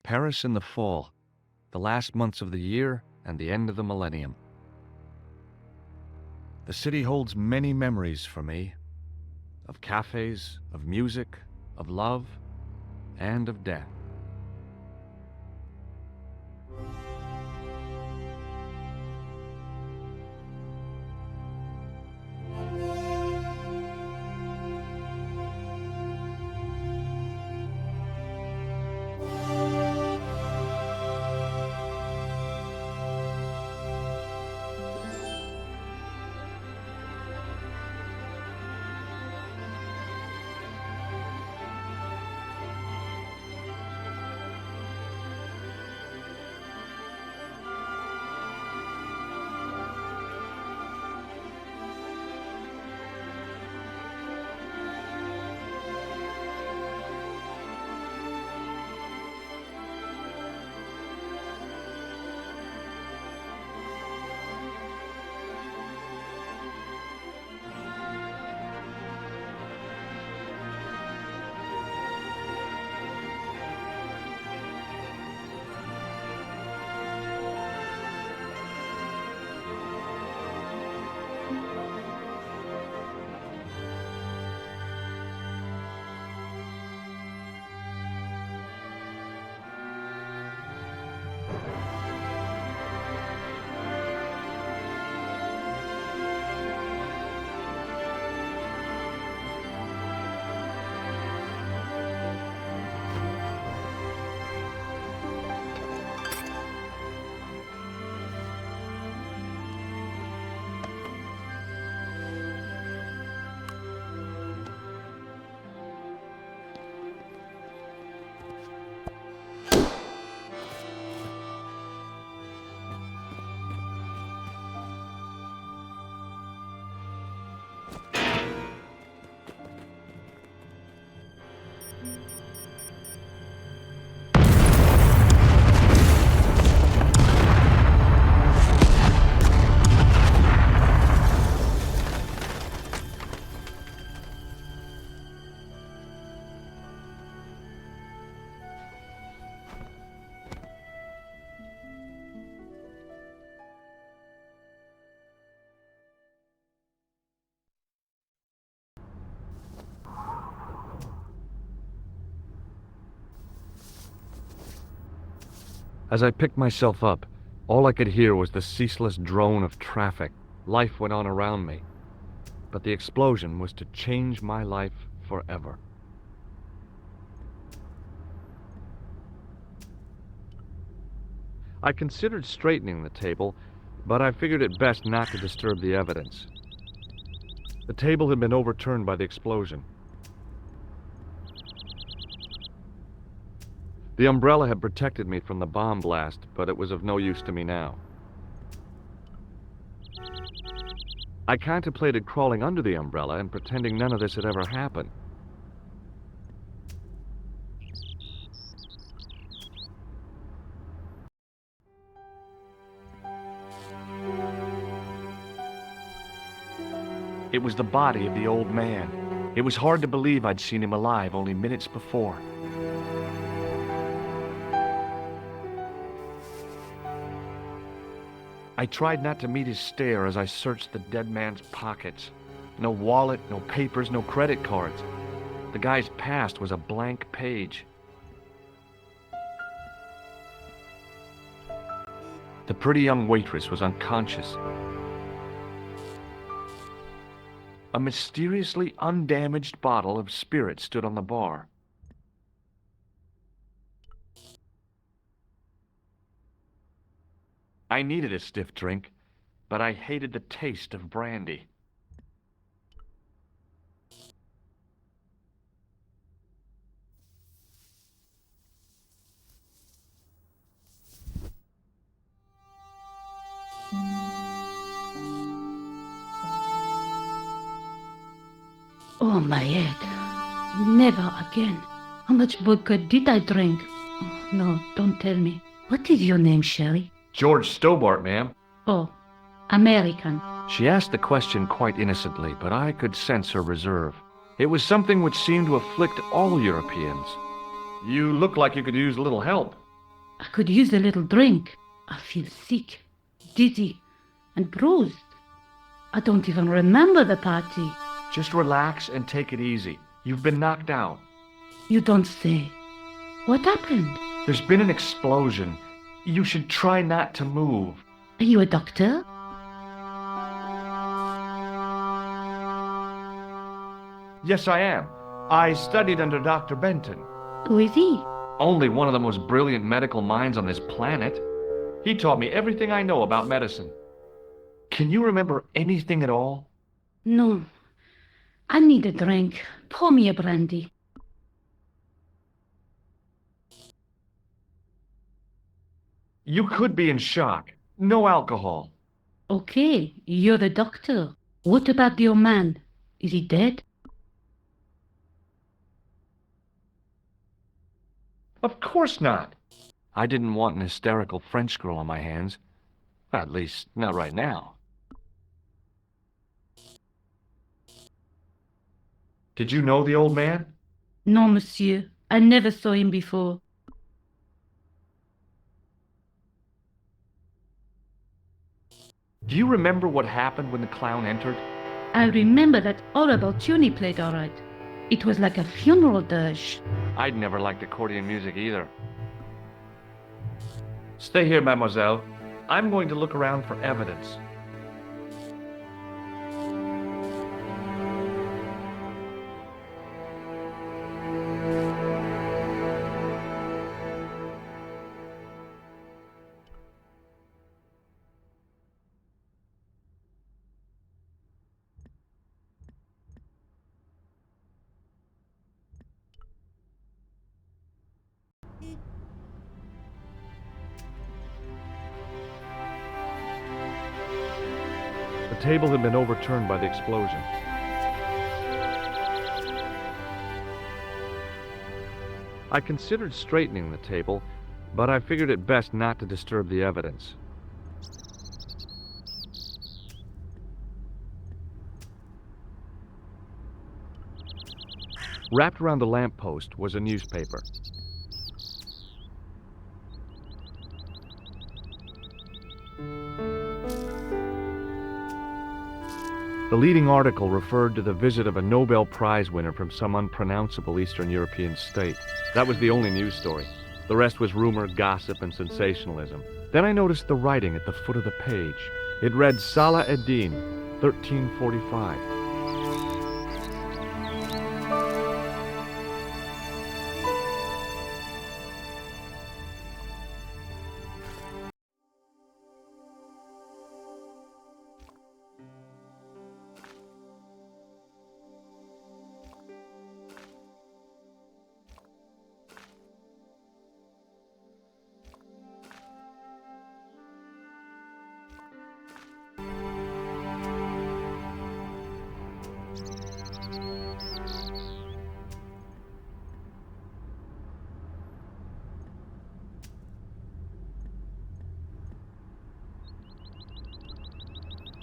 Paris in the fall, the last months of the year and the end of the millennium. The city holds many memories for me, of cafes, of music, of love, and of death. As I picked myself up, all I could hear was the ceaseless drone of traffic. Life went on around me, but the explosion was to change my life forever. I considered straightening the table, but I figured it best not to disturb the evidence. The table had been overturned by the explosion. The umbrella had protected me from the bomb blast, but it was of no use to me now. I contemplated crawling under the umbrella and pretending none of this had ever happened. It was the body of the old man. It was hard to believe I'd seen him alive only minutes before. I tried not to meet his stare as I searched the dead man's pockets. No wallet, no papers, no credit cards. The guy's past was a blank page. The pretty young waitress was unconscious. A mysteriously undamaged bottle of spirit stood on the bar. I needed a stiff drink, but I hated the taste of brandy. Oh, my head. Never again. How much vodka did I drink? Oh, no, don't tell me. What is your name, Sherry? George Stobart, ma'am. Oh, American. She asked the question quite innocently, but I could sense her reserve. It was something which seemed to afflict all Europeans. You look like you could use a little help. I could use a little drink. I feel sick, dizzy, and bruised. I don't even remember the party. Just relax and take it easy. You've been knocked out. You don't say. What happened? There's been an explosion. You should try not to move. Are you a doctor? Yes, I am. I studied under Dr. Benton. Who is he? Only one of the most brilliant medical minds on this planet. He taught me everything I know about medicine. Can you remember anything at all? No. I need a drink. Pour me a brandy. You could be in shock. No alcohol. Okay, you're the doctor. What about your man? Is he dead? Of course not. I didn't want an hysterical French girl on my hands. At least, not right now. Did you know the old man? No, monsieur. I never saw him before. Do you remember what happened when the clown entered? I remember that horrible tune he played all right. It was like a funeral dirge. I'd never liked accordion music either. Stay here, mademoiselle. I'm going to look around for evidence. The table had been overturned by the explosion. I considered straightening the table, but I figured it best not to disturb the evidence. Wrapped around the lamppost was a newspaper. The leading article referred to the visit of a Nobel Prize winner from some unpronounceable Eastern European state. That was the only news story. The rest was rumor, gossip, and sensationalism. Then I noticed the writing at the foot of the page. It read Salah ad-Din, 1345.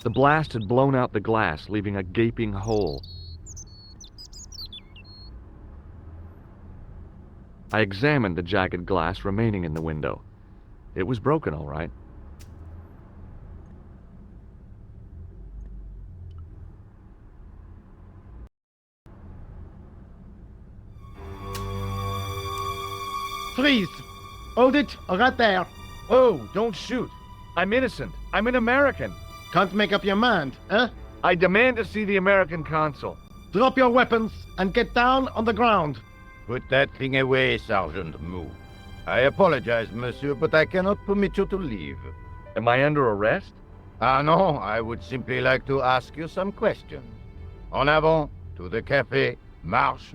The blast had blown out the glass, leaving a gaping hole. I examined the jagged glass remaining in the window. It was broken, all right. Freeze! Hold it, right there. Oh, don't shoot. I'm innocent. I'm an American. Can't make up your mind, eh? I demand to see the American consul. Drop your weapons and get down on the ground. Put that thing away, Sergeant Mou. I apologize, monsieur, but I cannot permit you to leave. Am I under arrest? Ah, no, I would simply like to ask you some questions. En avant, to the café, marche.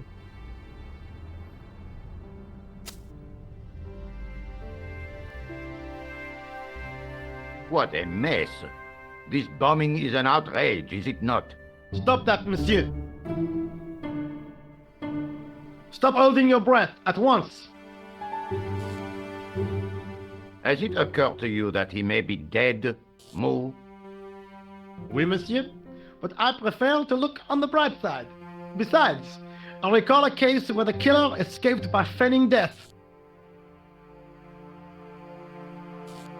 What a mess. This bombing is an outrage, is it not? Stop that, monsieur. Stop holding your breath at once. Has it occurred to you that he may be dead, Mou? Oui, monsieur, but I prefer to look on the bright side. Besides, I recall a case where the killer escaped by feigning death.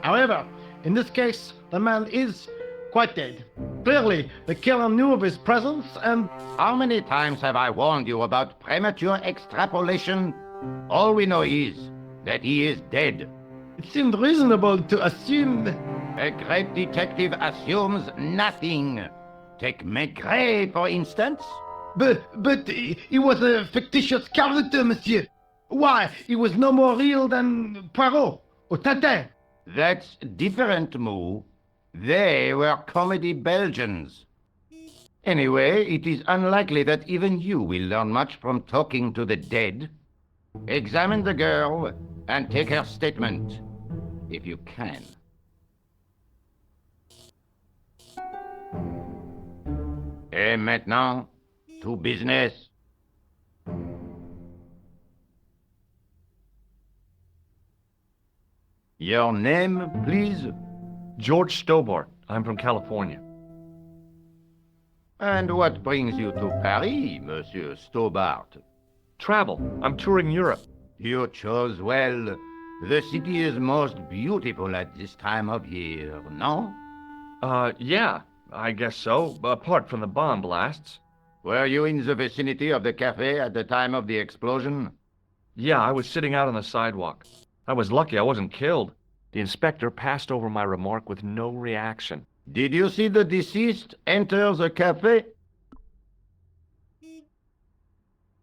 However, in this case, the man is quite dead. Clearly, the killer knew of his presence and... How many times have I warned you about premature extrapolation? All we know is that he is dead. It seemed reasonable to assume... A great detective assumes nothing. Take Maigret, for instance. But he was a fictitious character, monsieur. Why, he was no more real than Poirot or Tintin. That's different, Moo. They were comedy Belgians. Anyway, it is unlikely that even you will learn much from talking to the dead. Examine the girl and take her statement, if you can. Et maintenant, to business. Your name, please? George Stobart. I'm from California. And what brings you to Paris, Monsieur Stobart? Travel. I'm touring Europe. You chose well. The city is most beautiful at this time of year, no? Yeah, I guess so, apart from the bomb blasts. Were you in the vicinity of the cafe at the time of the explosion? Yeah, I was sitting out on the sidewalk. I was lucky I wasn't killed. The inspector passed over my remark with no reaction. Did you see the deceased enter the cafe?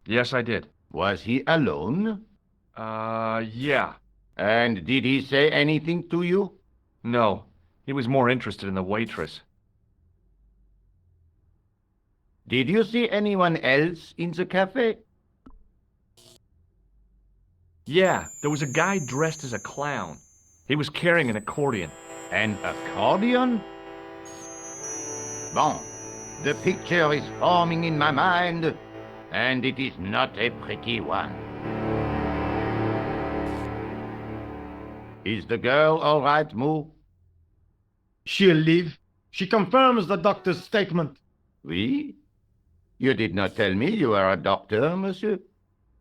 Yes, I did. Was he alone? Yeah. And did he say anything to you? No, he was more interested in the waitress. Did you see anyone else in the cafe? Yeah, there was a guy dressed as a clown. He was carrying an accordion. An accordion? Bon, the picture is forming in my mind, and it is not a pretty one. Is the girl all right, Moo? She'll live. She confirms the doctor's statement. Oui? You did not tell me you were a doctor, monsieur?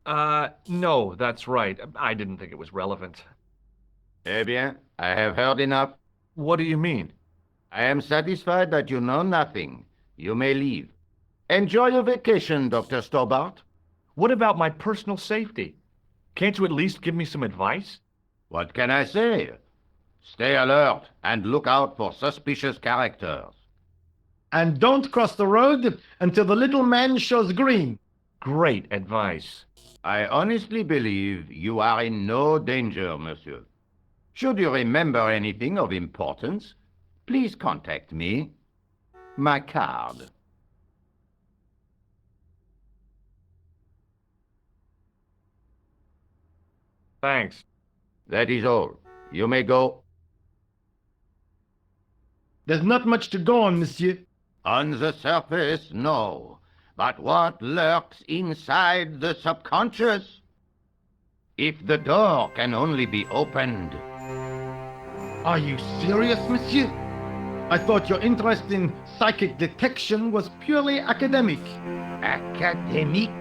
No, that's right. I didn't think it was relevant. Eh bien, I have heard enough. What do you mean? I am satisfied that you know nothing. You may leave. Enjoy your vacation, Dr. Stobart. What about my personal safety? Can't you at least give me some advice? What can I say? Stay alert and look out for suspicious characters. And don't cross the road until the little man shows green. Great advice. I honestly believe you are in no danger, monsieur. Should you remember anything of importance, please contact me. My card. Thanks. That is all. You may go. There's not much to go on, monsieur. On the surface, no. But what lurks inside the subconscious? If the door can only be opened. Are you serious, monsieur? I thought your interest in psychic detection was purely academic. Academic?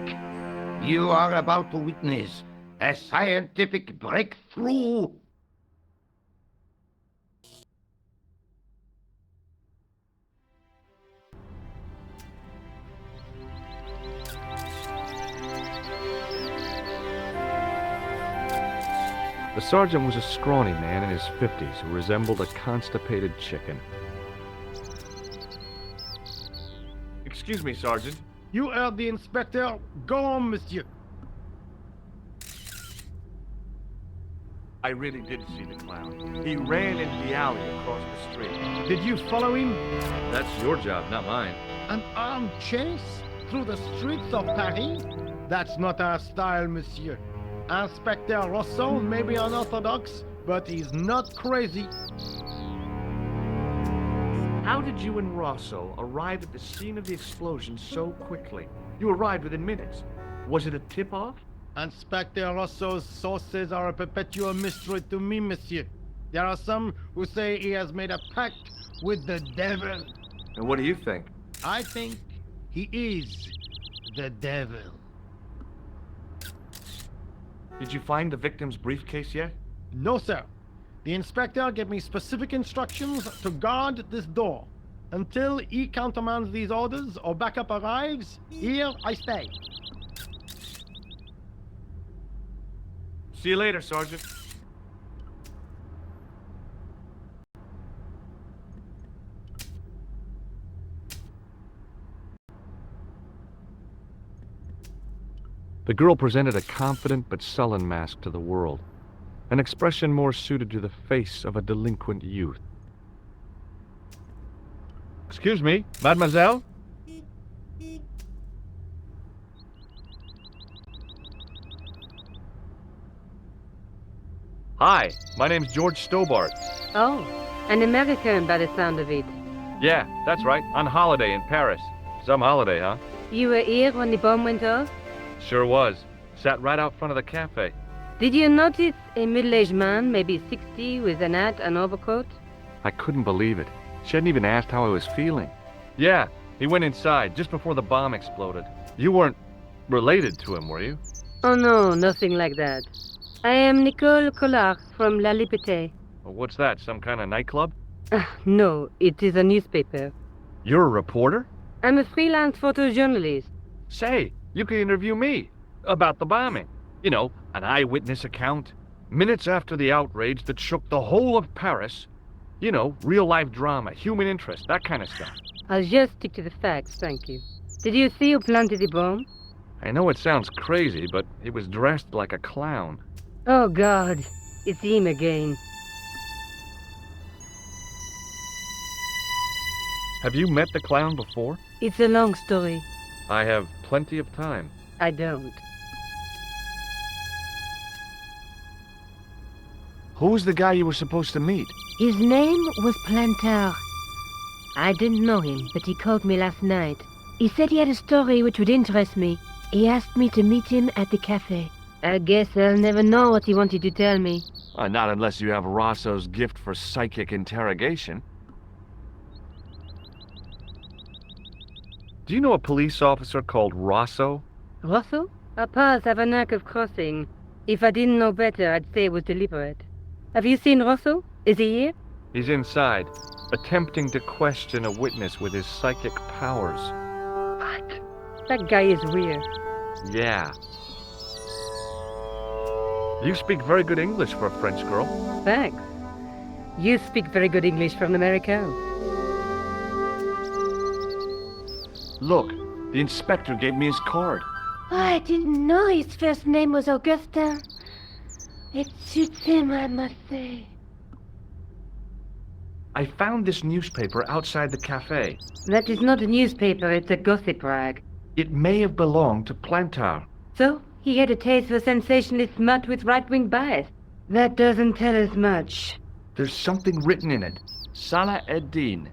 You are about to witness a scientific breakthrough. The sergeant was a scrawny man in his 50s who resembled a constipated chicken. Excuse me, Sergeant. You heard the inspector. Go on, monsieur. I really did see the clown. He ran into the alley across the street. Did you follow him? That's your job, not mine. An armed chase through the streets of Paris? That's not our style, monsieur. Inspector Rousseau may be unorthodox, but he's not crazy. How did you and Rosso arrive at the scene of the explosion so quickly? You arrived within minutes. Was it a tip-off? Inspector Rousseau's sources are a perpetual mystery to me, monsieur. There are some who say he has made a pact with the devil. And what do you think? I think he is the devil. Did you find the victim's briefcase yet? No, sir. The inspector gave me specific instructions to guard this door. Until he countermands these orders or backup arrives, here I stay. See you later, Sergeant. The girl presented a confident but sullen mask to the world, an expression more suited to the face of a delinquent youth. Excuse me, mademoiselle? Hi, my name's George Stobart. Oh, an American by the sound of it. Yeah, that's right, on holiday in Paris. Some holiday, huh? You were here when the bomb went off? Sure was. Sat right out front of the cafe. Did you notice a middle-aged man, maybe 60, with an hat and overcoat? I couldn't believe it. She hadn't even asked how I was feeling. Yeah, he went inside just before the bomb exploded. You weren't related to him, were you? Oh no, nothing like that. I am Nicole Collard from La Liberté. Well, what's that, some kind of nightclub? No, it is a newspaper. You're a reporter? I'm a freelance photojournalist. Say, you could interview me about the bombing. You know, an eyewitness account. Minutes after the outrage that shook the whole of Paris. You know, real-life drama, human interest, that kind of stuff. I'll just stick to the facts, thank you. Did you see who planted the bomb? I know it sounds crazy, but he was dressed like a clown. Oh God, it's him again. Have you met the clown before? It's a long story. I have plenty of time. I don't. Who was the guy you were supposed to meet? His name was Plantar. I didn't know him, but he called me last night. He said he had a story which would interest me. He asked me to meet him at the cafe. I guess I'll never know what he wanted to tell me. Not unless you have Rosso's gift for psychic interrogation. Do you know a police officer called Rosso? Rosso? Our paths have a knack of crossing. If I didn't know better, I'd say it was deliberate. Have you seen Rosso? Is he here? He's inside, attempting to question a witness with his psychic powers. What? That guy is weird. Yeah. You speak very good English for a French girl. Thanks. You speak very good English for an American. Look, the inspector gave me his card. Oh, I didn't know his first name was Augustin. It suits him, I must say. I found this newspaper outside the cafe. That is not a newspaper, it's a gossip rag. It may have belonged to Plantar. So, he had a taste for sensationalist smut with right-wing bias. That doesn't tell us much. There's something written in it. Salah Eddin,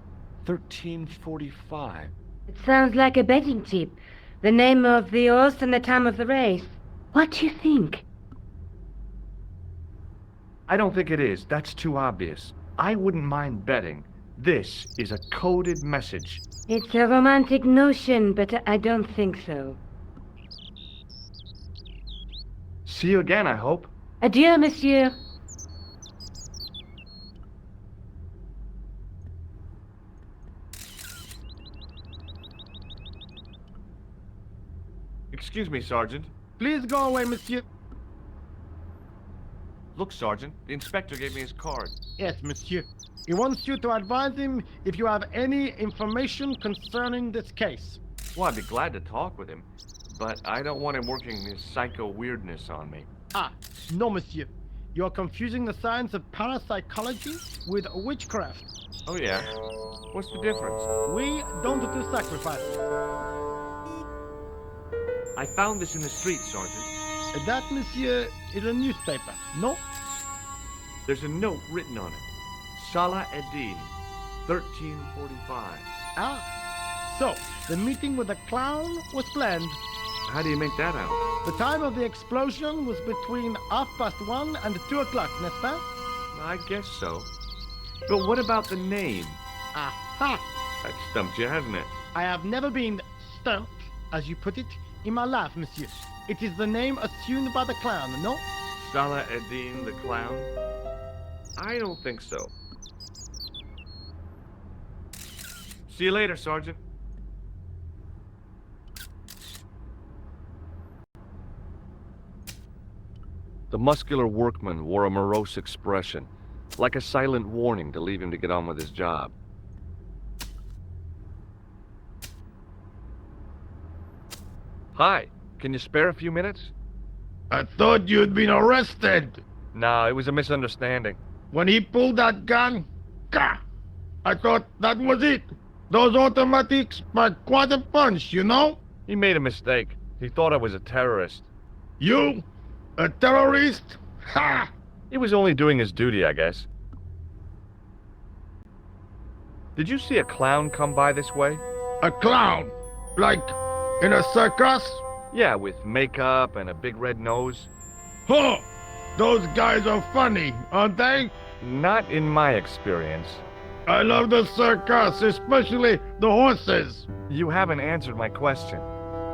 1345. It sounds like a betting tip. The name of the horse and the time of the race. What do you think? I don't think it is. That's too obvious. I wouldn't mind betting. This is a coded message. It's a romantic notion, but I don't think so. See you again, I hope. Adieu, monsieur. Excuse me, Sergeant. Please go away, monsieur. Look, Sergeant, the inspector gave me his card. Yes, monsieur. He wants you to advise him if you have any information concerning this case. Well, I'd be glad to talk with him, but I don't want him working his psycho weirdness on me. Ah, no, monsieur. You are confusing the science of parapsychology with witchcraft. Oh, yeah? What's the difference? We don't do sacrifices. I found this in the street, Sergeant. That, monsieur, is a newspaper, no? There's a note written on it. Salah Eddin, 1345. Ah, so the meeting with the clown was planned. How do you make that out? The time of the explosion was between 1:30 and 2 o'clock, n'est-ce pas? I guess so. But what about the name? Aha! That stumped you, hasn't it? I have never been stumped, as you put it, in my life, monsieur. It is the name assumed by the clown, no? Salah Eddin the clown? I don't think so. See you later, Sergeant. The muscular workman wore a morose expression, like a silent warning to leave him to get on with his job. Hi, can you spare a few minutes? I thought you'd been arrested. No, it was a misunderstanding. When he pulled that gun, gah, I thought that was it. Those automatics pack quite a punch, you know? He made a mistake. He thought I was a terrorist. You? A terrorist? Ha! He was only doing his duty, I guess. Did you see a clown come by this way? A clown? Like in a circus? Yeah, with makeup and a big red nose. Huh! Those guys are funny, aren't they? Not in my experience. I love the circus, especially the horses. You haven't answered my question.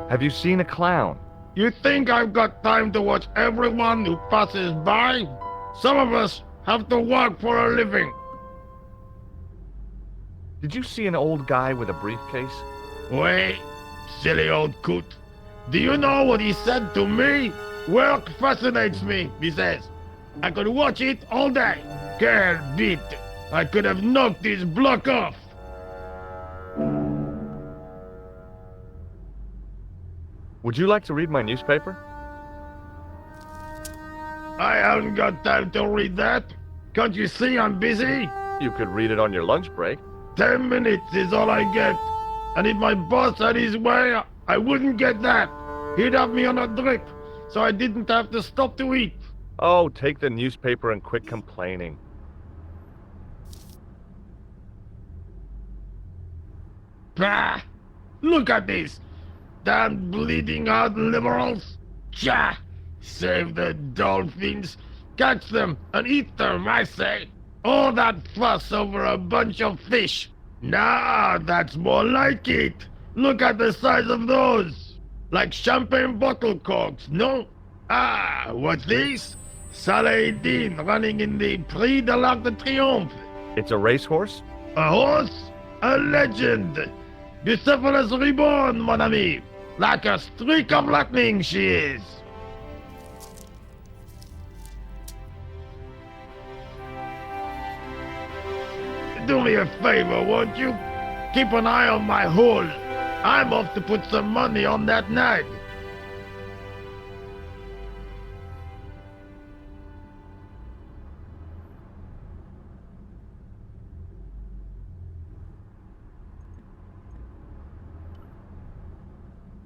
Have you seen a clown? You think I've got time to watch everyone who passes by? Some of us have to work for a living. Did you see an old guy with a briefcase? Wait, silly old coot. Do you know what he said to me? Work fascinates me, he says. I could watch it all day. Quelle bite. I could have knocked his block off. Would you like to read my newspaper? I haven't got time to read that. Can't you see I'm busy? You could read it on your lunch break. 10 minutes is all I get. And if my boss had his way, I wouldn't get that. He'd have me on a drip, so I didn't have to stop to eat. Oh, take the newspaper and quit complaining. Bah! Look at this! Damn bleeding out liberals! Tcha! Save the dolphins! Catch them and eat them, I say! All that fuss over a bunch of fish! Nah, that's more like it! Look at the size of those! Like champagne bottle corks, no? Ah, what's this? Saladin running in the Prix de l'Arc de Triomphe! It's a racehorse? A horse? A legend! Bucephalus reborn, mon ami! Like a streak of lightning she is! Do me a favor, won't you? Keep an eye on my hole. I'm off to put some money on that nag.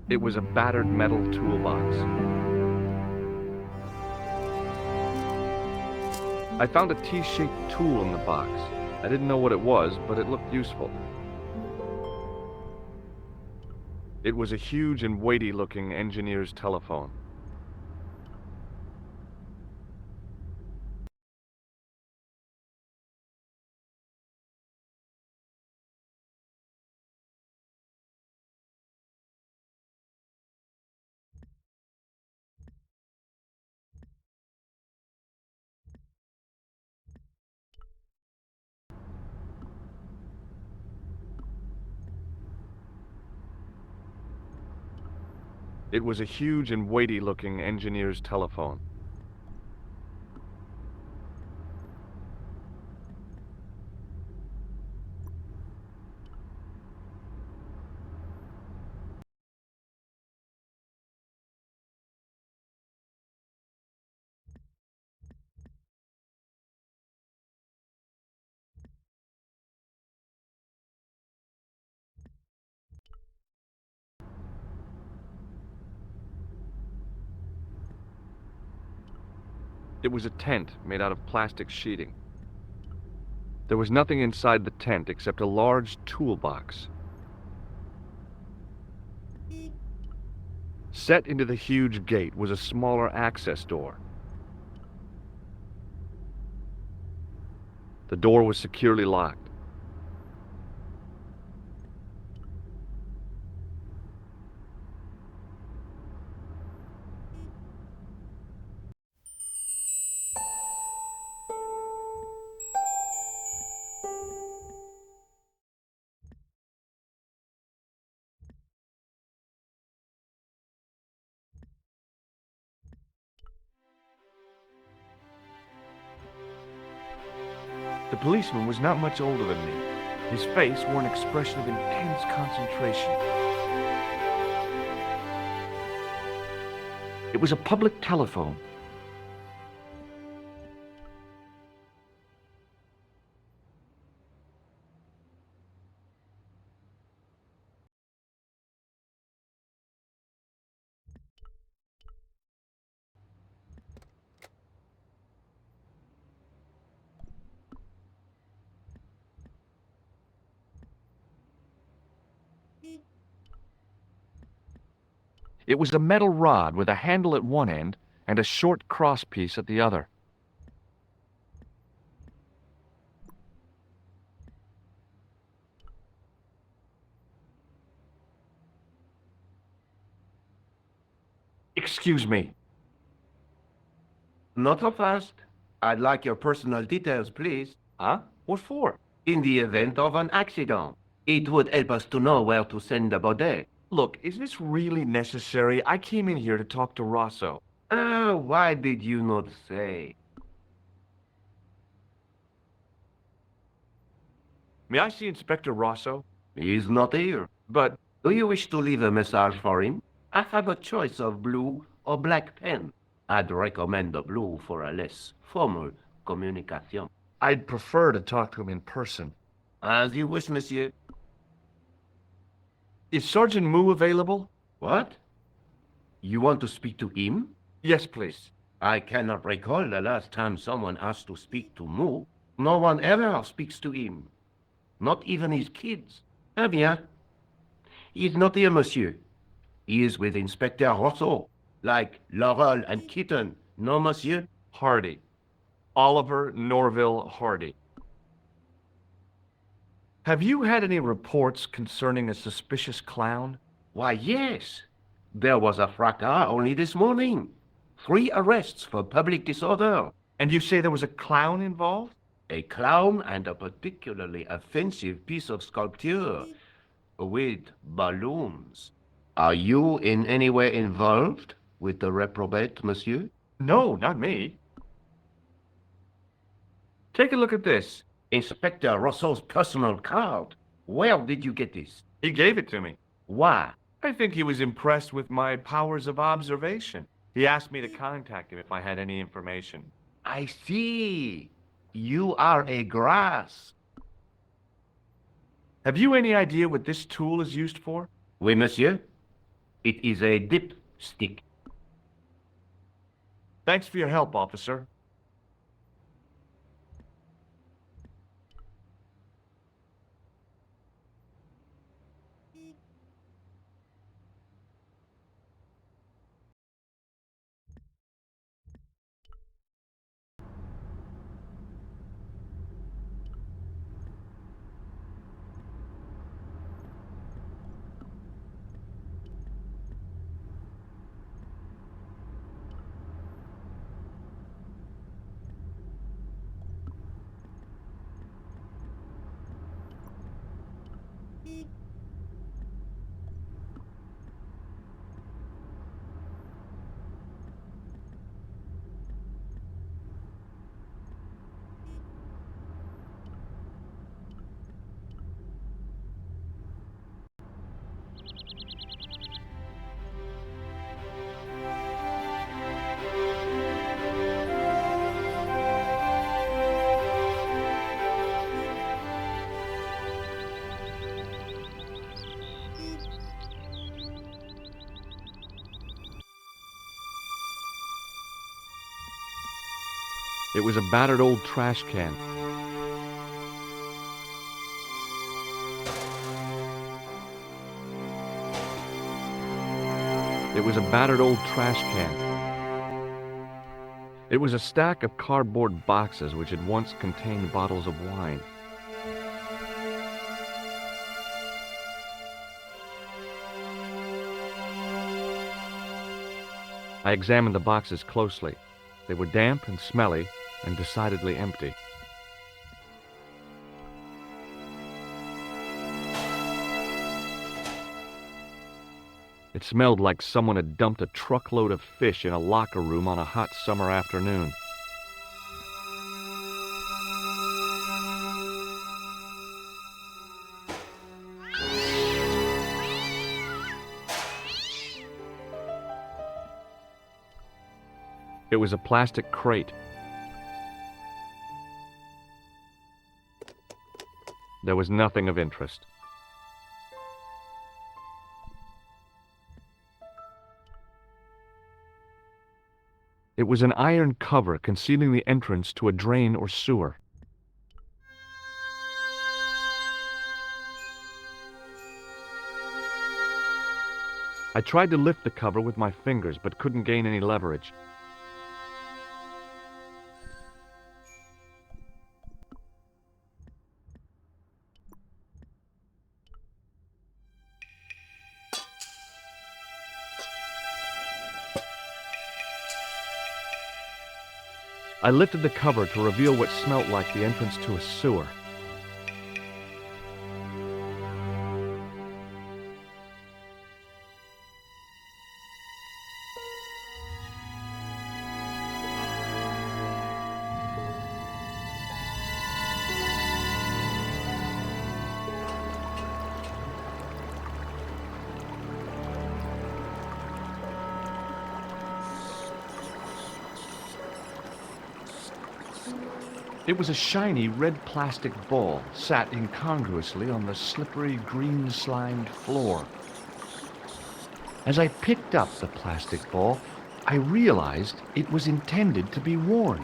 It was a battered metal toolbox. I found a T-shaped tool in the box. I didn't know what it was, but it looked useful. It was a huge and weighty-looking engineer's telephone. It was a huge and weighty-looking engineer's telephone. It was a tent made out of plastic sheeting. There was nothing inside the tent except a large toolbox. Set into the huge gate was a smaller access door. The door was securely locked. The policeman was not much older than me. His face wore an expression of intense concentration. It was a public telephone. It was a metal rod with a handle at one end and a short crosspiece at the other. Excuse me. Not so fast. I'd like your personal details, please. Huh? What for? In the event of an accident, it would help us to know where to send the body. Look, is this really necessary? I came in here to talk to Rosso. Why did you not say? May I see Inspector Rosso? He's not here. But Do you wish to leave a message for him? I have a choice of blue or black pen. I'd recommend the blue for a less formal communication. I'd prefer to talk to him in person. As you wish, monsieur. Is Sergeant Moo available? What? You want to speak to him? Yes, please. I cannot recall the last time someone asked to speak to Moo. No one ever speaks to him. Not even his kids. Eh bien. He is not here, monsieur. He is with Inspector Rosso. Like Laurel and Kitten. No, monsieur? Hardy. Oliver Norville Hardy. Have you had any reports concerning a suspicious clown? Why, yes. There was a fracas only this morning. 3 arrests for public disorder. And you say there was a clown involved? A clown and a particularly offensive piece of sculpture with balloons. Are you in any way involved with the reprobate, monsieur? No, not me. Take a look at this. Inspector Rosso's personal card. Where did you get this? He gave it to me. Why? I think he was impressed with my powers of observation. He asked me to contact him if I had any information. I see. You are a grass. Have you any idea what this tool is used for? Oui, monsieur. It is a dipstick. Thanks for your help, officer. It was a battered old trash can. It was a battered old trash can. It was a stack of cardboard boxes which had once contained bottles of wine. I examined the boxes closely. They were damp and smelly and decidedly empty. It smelled like someone had dumped a truckload of fish in a locker room on a hot summer afternoon. It was a plastic crate. There was nothing of interest. It was an iron cover concealing the entrance to a drain or sewer. I tried to lift the cover with my fingers, but couldn't gain any leverage. I lifted the cover to reveal what smelt like the entrance to a sewer. It was a shiny red plastic ball sat incongruously on the slippery green slimed floor. As I picked up the plastic ball, I realized it was intended to be worn.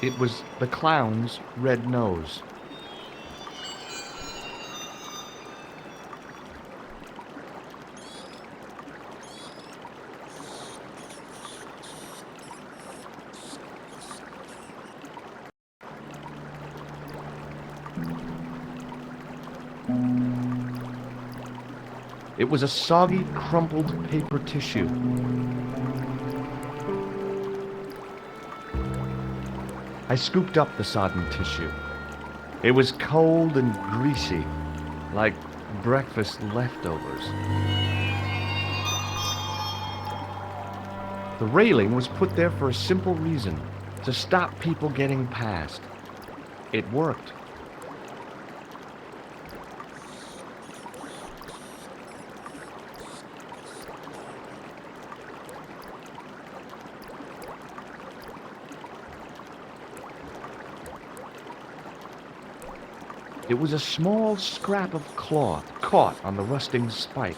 It was the clown's red nose. It was a soggy, crumpled paper tissue. I scooped up the sodden tissue. It was cold and greasy, like breakfast leftovers. The railing was put there for a simple reason, to stop people getting past. It worked. It was a small scrap of cloth caught on the rusting spike.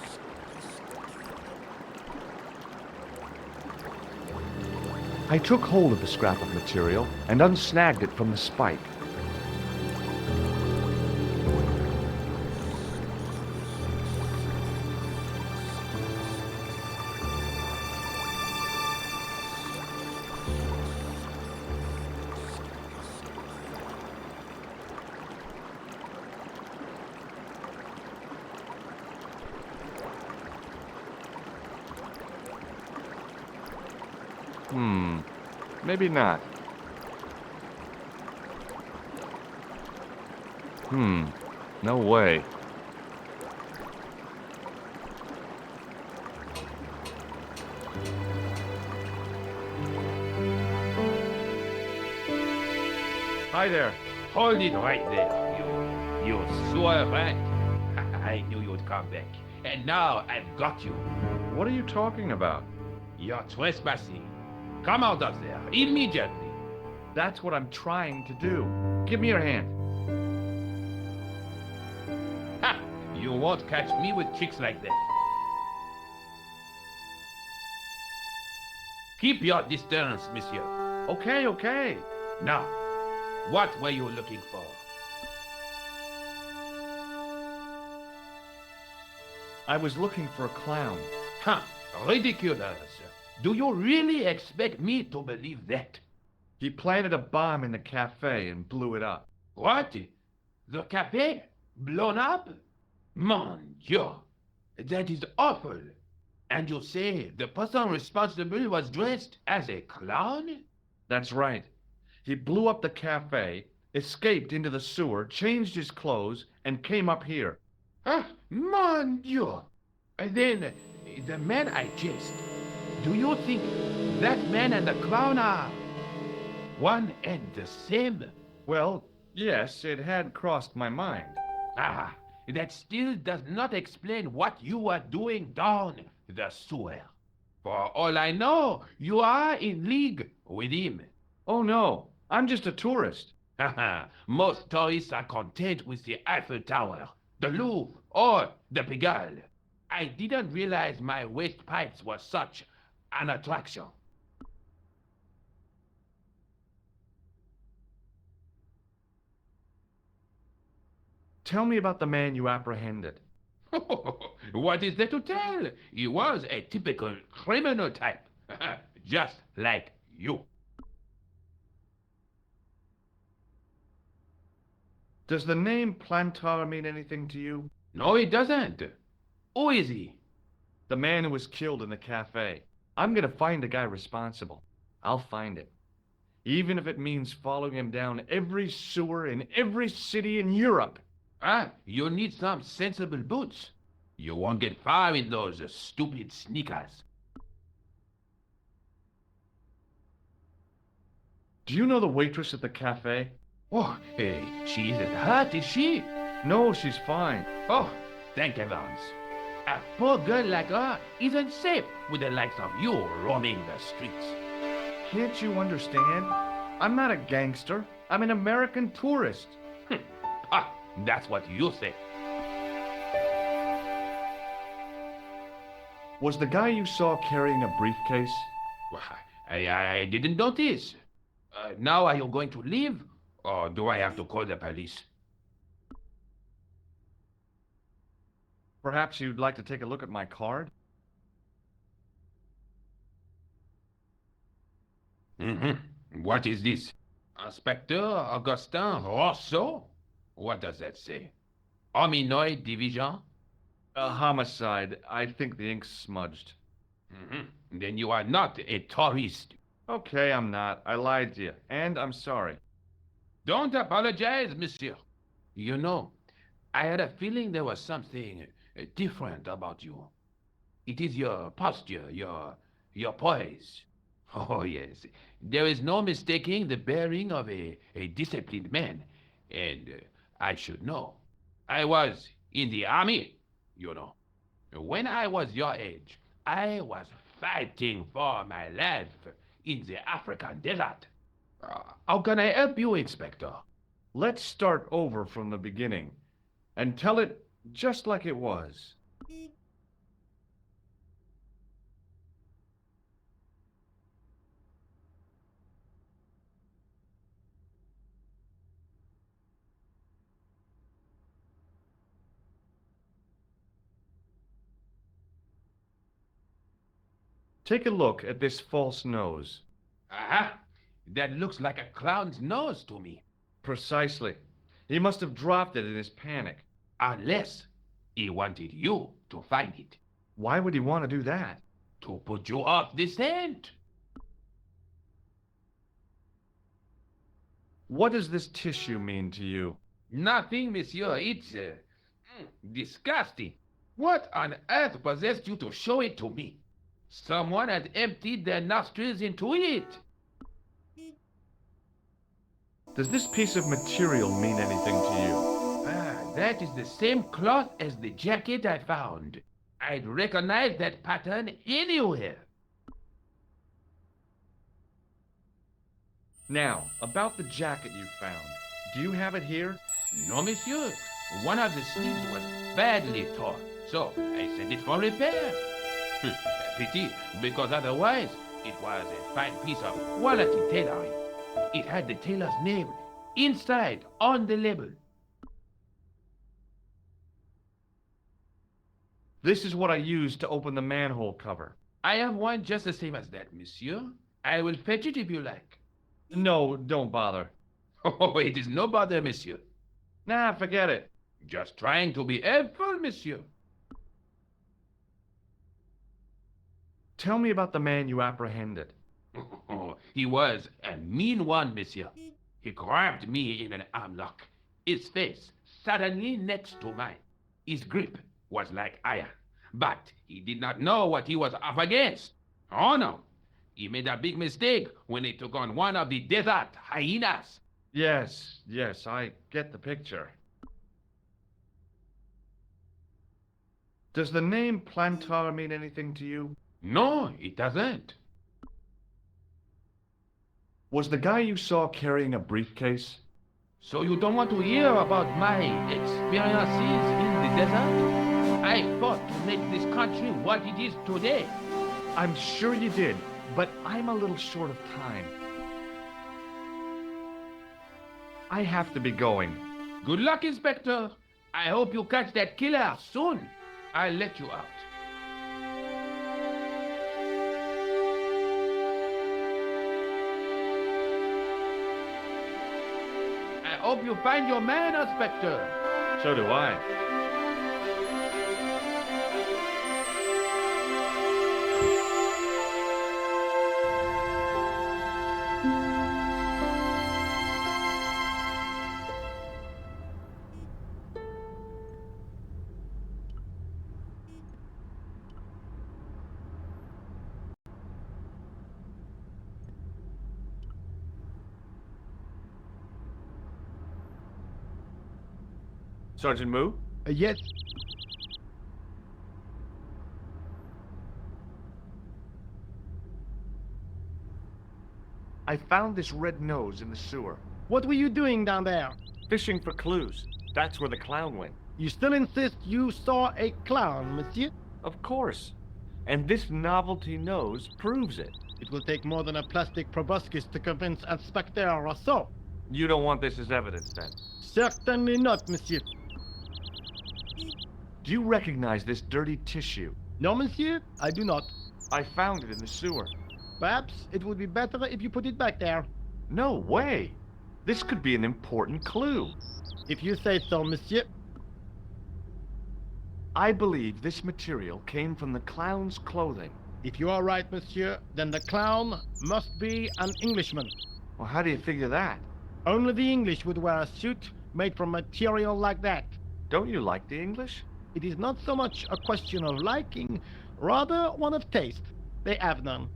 I took hold of the scrap of material and unsnagged it from the spike. Maybe not. No way. Hi there. Hold it right there, you sewer rat. I knew you'd come back. And now I've got you. What are you talking about? You're trespassing. Come out of there, immediately. That's what I'm trying to do. Give me your hand. Ha! You won't catch me with tricks like that. Keep your distance, monsieur. Okay, okay. Now, what were you looking for? I was looking for a clown. Huh, ridiculous. Do you really expect me to believe that? He planted a bomb in the cafe and blew it up. What? The cafe? Blown up? Mon Dieu, that is awful. And you say the person responsible was dressed as a clown? That's right. He blew up the cafe, escaped into the sewer, changed his clothes, and came up here. Ah, mon Dieu. Then, the man I chased, do you think that man and the clown are one and the same? Well, yes, it had crossed my mind. Ah, that still does not explain what you were doing down the sewer. For all I know, you are in league with him. Oh no, I'm just a tourist. Haha, most tourists are content with the Eiffel Tower, the Louvre, or the Pigalle. I didn't realize my waste pipes were such an attraction. Tell me about the man you apprehended. What is there to tell? He was a typical criminal type, just like you. Does the name Plantar mean anything to you? No, it doesn't. Who is he? The man who was killed in the cafe. I'm gonna find the guy responsible. I'll find him. Even if it means following him down every sewer in every city in Europe. Ah, you need some sensible boots. You won't get far in those stupid sneakers. Do you know the waitress at the cafe? Oh, hey, she isn't hurt, is she? No, she's fine. Oh, thank heavens. A poor girl like her isn't safe with the likes of you roaming the streets. Can't you understand? I'm not a gangster. I'm an American tourist. Ah, that's what you say. Was the guy you saw carrying a briefcase? Well, I didn't notice. Now are you going to leave? Or do I have to call the police? Perhaps you'd like to take a look at my card? What is this? Inspector Augustin Rousseau? What does that say? Hominoid Division? A homicide. I think the ink's smudged. Then you are not a tourist. Okay, I'm not. I lied to you. And I'm sorry. Don't apologize, monsieur. You know, I had a feeling there was something different about you. It is your posture, your poise. Oh, yes. There is no mistaking the bearing of a disciplined man. And I should know. I was in the army, you know. When I was your age, I was fighting for my life in the African desert. How can I help you, Inspector? Let's start over from the beginning and tell it just like it was. Take a look at this false nose. Aha! That looks like a clown's nose to me. Precisely. He must have dropped it in his panic. Unless he wanted you to find it. Why would he want to do that? To put you off the scent. What does this tissue mean to you? Nothing, monsieur. It's disgusting. What on earth possessed you to show it to me? Someone had emptied their nostrils into it. Does this piece of material mean anything to you? That is the same cloth as the jacket I found. I'd recognize that pattern anywhere. Now, about the jacket you found. Do you have it here? No, monsieur. One of the sleeves was badly torn, so I sent it for repair. Pity, because otherwise it was a fine piece of quality tailoring. It had the tailor's name inside on the label. This is what I used to open the manhole cover. I have one just the same as that, monsieur. I will fetch it if you like. No, don't bother. Oh, it is no bother, monsieur. Nah, forget it. Just trying to be helpful, monsieur. Tell me about the man you apprehended. He was a mean one, monsieur. He grabbed me in an arm lock. His face suddenly next to mine. His grip was like iron, but he did not know what he was up against. Oh no, he made a big mistake when he took on one of the desert hyenas. Yes, I get the picture. Does the name Plantar mean anything to you? No, it doesn't. Was the guy you saw carrying a briefcase? So you don't want to hear about my experiences in the desert? I fought to make this country what it is today. I'm sure you did, but I'm a little short of time. I have to be going. Good luck, Inspector. I hope you catch that killer soon. I'll let you out. I hope you find your man, Inspector. So do I. Sergeant Moo? Yes. I found this red nose in the sewer. What were you doing down there? Fishing for clues. That's where the clown went. You still insist you saw a clown, monsieur? Of course. And this novelty nose proves it. It will take more than a plastic proboscis to convince Inspector Rousseau. You don't want this as evidence, then? Certainly not, monsieur. Do you recognize this dirty tissue? No, monsieur, I do not. I found it in the sewer. Perhaps it would be better if you put it back there. No way! This could be an important clue. If you say so, monsieur. I believe this material came from the clown's clothing. If you are right, monsieur, then the clown must be an Englishman. Well, how do you figure that? Only the English would wear a suit made from material like that. Don't you like the English? It is not so much a question of liking, rather one of taste. They have none.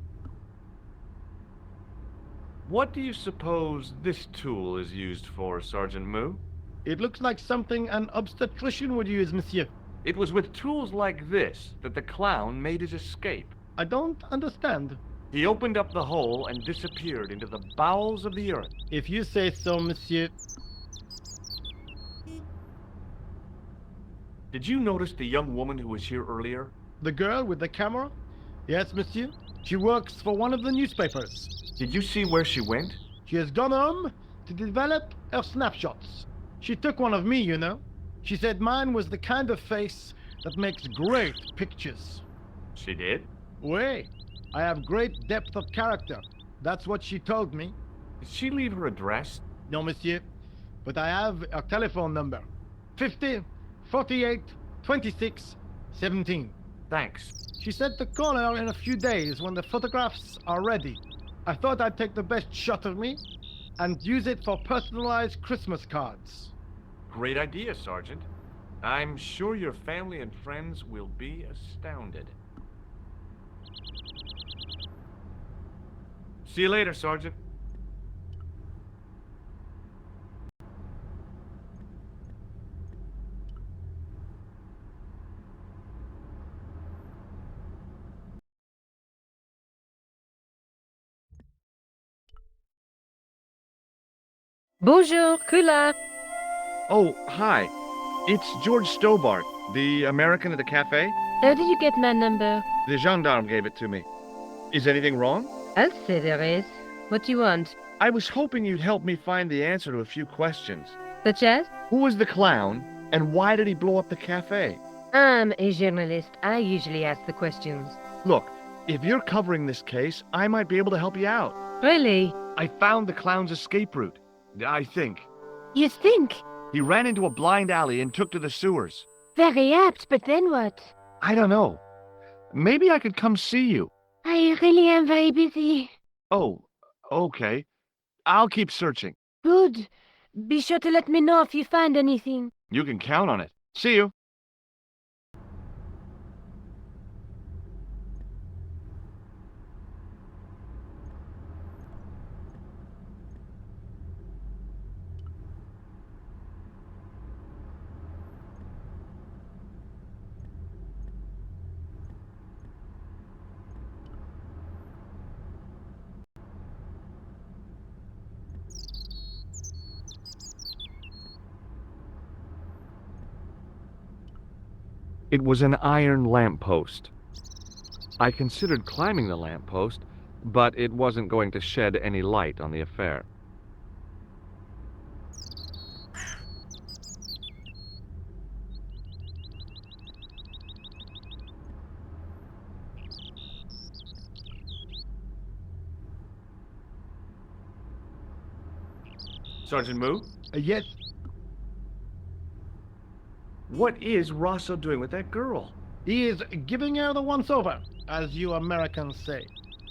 What do you suppose this tool is used for, Sergeant Moo? It looks like something an obstetrician would use, monsieur. It was with tools like this that the clown made his escape. I don't understand. He opened up the hole and disappeared into the bowels of the earth. If you say so, monsieur. Did you notice the young woman who was here earlier? The girl with the camera? Yes, monsieur. She works for one of the newspapers. Did you see where she went? She has gone home to develop her snapshots. She took one of me, you know. She said mine was the kind of face that makes great pictures. She did? Oui, I have great depth of character. That's what she told me. Did she leave her address? No, monsieur, but I have her telephone number. 50 48 26 17. Thanks. She said to call her in a few days when the photographs are ready. I thought I'd take the best shot of me and use it for personalized Christmas cards. Great idea, Sergeant. I'm sure your family and friends will be astounded. See you later, Sergeant. Bonjour, Kula. Oh, hi. It's George Stobart, the American at the cafe. How did you get my number? The gendarme gave it to me. Is anything wrong? I'll say there is. What do you want? I was hoping you'd help me find the answer to a few questions. Such as? Who was the clown, and why did he blow up the cafe? I'm a journalist. I usually ask the questions. Look, if you're covering this case, I might be able to help you out. Really? I found the clown's escape route. I think. You think? He ran into a blind alley and took to the sewers. Very apt, but then what? I don't know. Maybe I could come see you. I really am very busy. Oh, okay. I'll keep searching. Good. Be sure to let me know if you find anything. You can count on it. See you. It was an iron lamppost. I considered climbing the lamppost, but it wasn't going to shed any light on the affair. Sergeant Moo? Yes, What is Rosso doing with that girl? he is giving her the once-over, as you Americans say.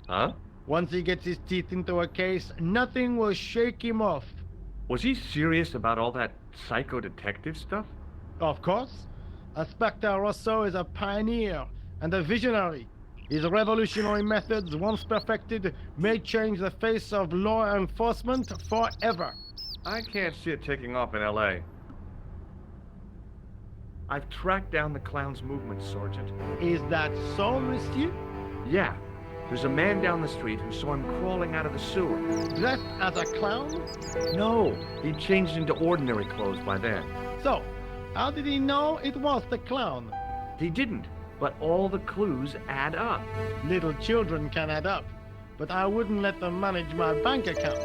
Huh? Once he gets his teeth into a case, nothing will shake him off. Was he serious about all that psycho detective stuff? Of course, Inspector Rosso is a pioneer and a visionary. His revolutionary methods, once perfected, may change the face of law enforcement forever. I can't see it taking off in L.A. I've tracked down the clown's movements, Sergeant. Is that so, monsieur? Yeah, there's a man down the street who saw him crawling out of the sewer. Dressed as a clown? No, he'd changed into ordinary clothes by then. So, how did he know it was the clown? He didn't, but all the clues add up. Little children can add up, but I wouldn't let them manage my bank account.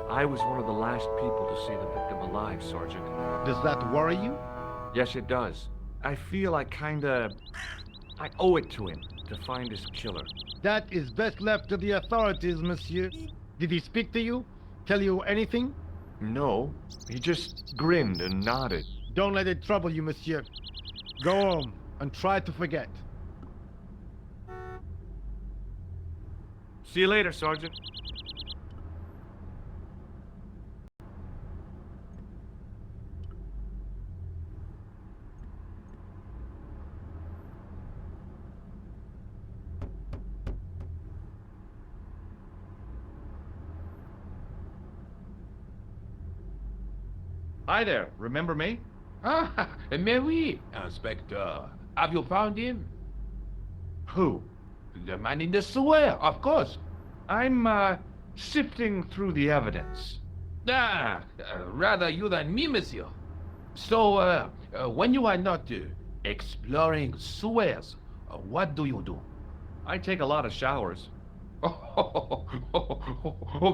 I was one of the last people to see the victim alive, Sergeant. Does that worry you? Yes, it does. I feel I owe it to him to find his killer. That is best left to the authorities, monsieur. Did he speak to you? Tell you anything? No, he just grinned and nodded. Don't let it trouble you, monsieur. Go home and try to forget. See you later, Sergeant. Hi there, remember me? Ah, mais oui, Inspector. Have you found him? Who? The man in the sewer, of course. I'm, sifting through the evidence. Ah, rather you than me, monsieur. So, when you are not exploring sewers, what do you do? I take a lot of showers. Oh,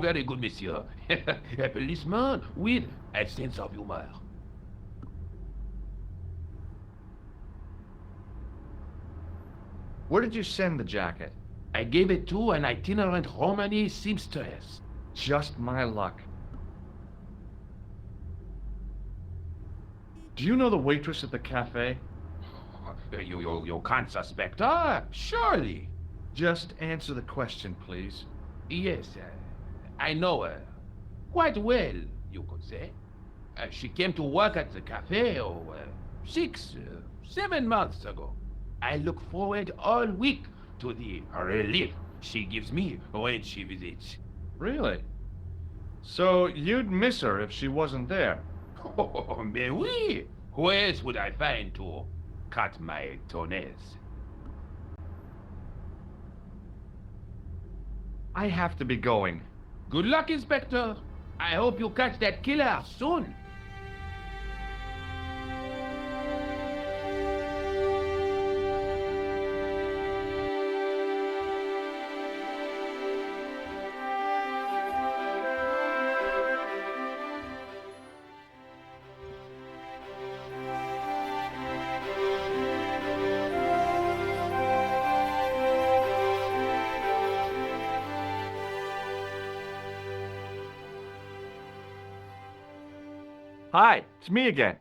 very good, monsieur. A policeman with a sense of humor. Where did you send the jacket? I gave it to an itinerant Romany seamstress. Just my luck. Do you know the waitress at the cafe? You can't suspect her, surely. Just answer the question, please. Yes, I know her. Quite well, you could say. She came to work at the cafe, 7 months ago. I look forward all week to the relief she gives me when she visits. Really? So you'd miss her if she wasn't there? Oh, mais oui! Who else would I find to cut my toenails? I have to be going. Good luck, Inspector. I hope you catch that killer soon. Hi, it's me again.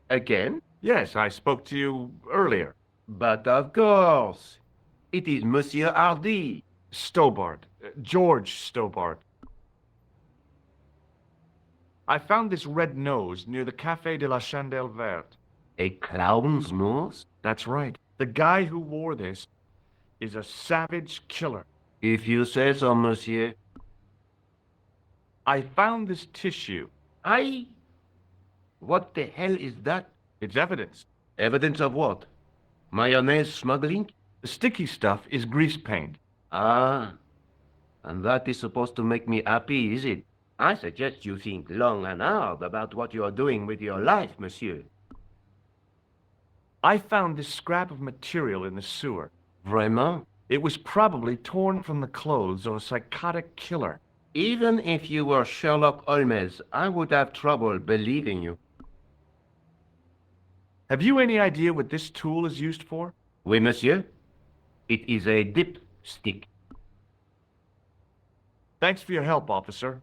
Again? Yes, I spoke to you earlier. But of course. It is Monsieur Hardy. Stobart. George Stobart. I found this red nose near the Café de la Chandelle Verte. A clown's nose? That's right. The guy who wore this is a savage killer. If you say so, monsieur. I found this tissue. What the hell is that? It's evidence. Evidence of what? Mayonnaise smuggling? The sticky stuff is grease paint. Ah. And that is supposed to make me happy, is it? I suggest you think long and hard about what you are doing with your life, monsieur. I found this scrap of material in the sewer. Vraiment? It was probably torn from the clothes of a psychotic killer. Even if you were Sherlock Holmes, I would have trouble believing you. Have you any idea what this tool is used for? Oui, monsieur. It is a dipstick. Thanks for your help, officer.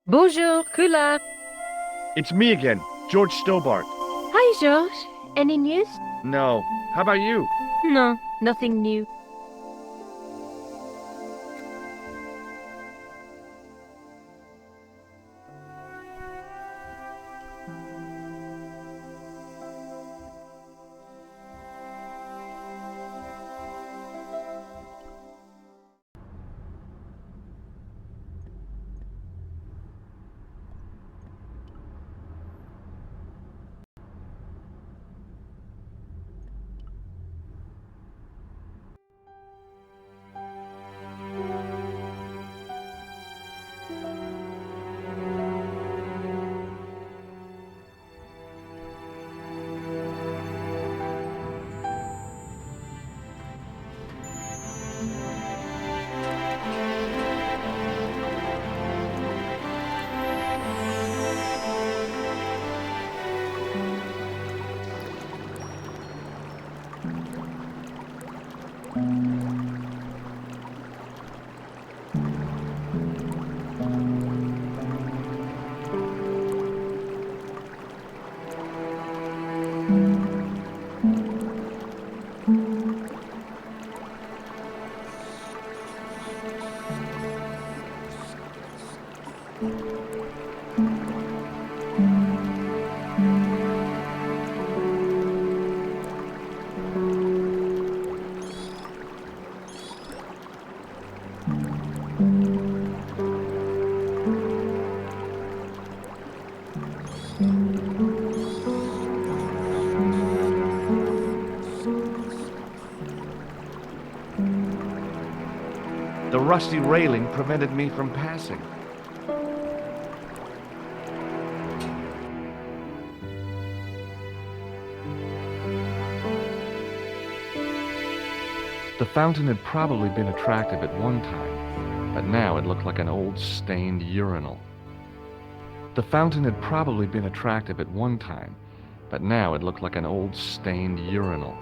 Bonjour, Kula. It's me again, George Stobart. Hi, George. Any news? No. How about you? No, nothing new. The rusty railing prevented me from passing. The fountain had probably been attractive at one time, but now it looked like an old stained urinal. The fountain had probably been attractive at one time, but now it looked like an old stained urinal.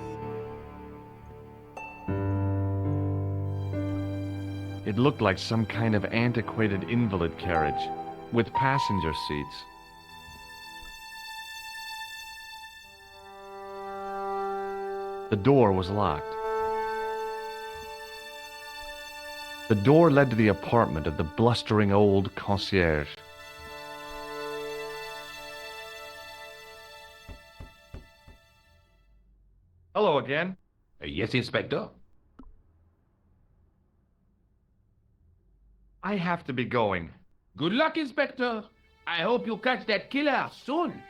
It looked like some kind of antiquated invalid carriage, with passenger seats. The door was locked. The door led to the apartment of the blustering old concierge. Hello again. Yes, Inspector. I have to be going. Good luck, Inspector. I hope you catch that killer soon.